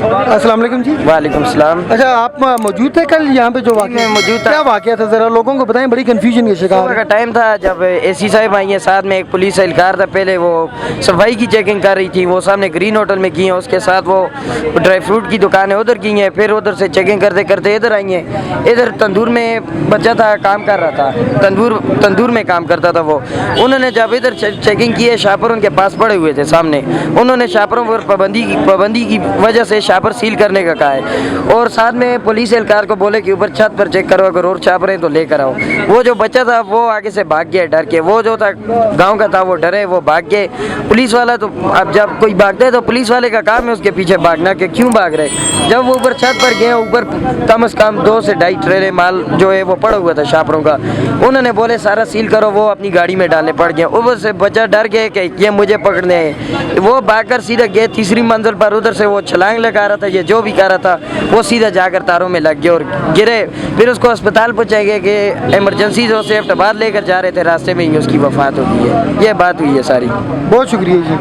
अस्सलाम वालेकुम जी। वालेकुम सलाम। अच्छा, आप मौजूद थे कल यहाँ पे जो वाक़या? मौजूद था। क्या वाक़या था, ज़रा लोगों को बताएं, बड़ी कन्फ्यूजन के शिकार सुबह का है। टाइम था जब एसी साहब आई हैं, साथ में एक पुलिस एहलकार था। पहले वो सफाई की चेकिंग कर रही थी, वो सामने ग्रीन होटल में की हैं, उसके साथ वो ड्राई फ्रूट की दुकान है उधर की हैं, फिर उधर से चेकिंग करते करते इधर आई हैं। इधर तंदूर में बच्चा था, काम कर रहा था, तंदूर में काम करता था वो। उन्होंने जब इधर चेकिंग की है, शापर उनके पास पड़े हुए थे सामने, उन्होंने शापरों पर पाबंदी की वजह से शापर सील करने का कहा है, और साथ में पुलिस एहलकार को बोले कि ऊपर छत पर चेक करो, अगर और छाप रहे हैं तो लेकर आओ। वो जो बच्चा था वो आगे से भाग गया डर के, वो जो था गांव का था वो डरे, वो भाग गए। पुलिस वाला तो, अब जब कोई भागता है तो पुलिस वाले का काम है उसके पीछे भागना, कि क्यों भाग रहे। जब वो ऊपर छत पर गए, ऊपर कम से कम 2 से 2.5 ट्रेले माल जो है वो पड़ा हुआ था शापरों का, उन्होंने बोले सारा सील करो, वो अपनी गाड़ी में डालने पड़ गए। ऊपर से बच्चा डर गया कि ये मुझे पकड़ने हैं, वो भागकर सीधा गए तीसरी मंजिल पर, उधर से वो छलांग लगा रहा था, ये जो भी कर रहा था वो सीधा जाकर तारों में लग गया और गिरे। फिर उसको अस्पताल पहुंचाया गया कि इमरजेंसी जो सेफ्टाबाद लेकर जा रहे थे, रास्ते में ही उसकी वफात हो गई है। ये बात हुई है सारी। बहुत शुक्रिया जी।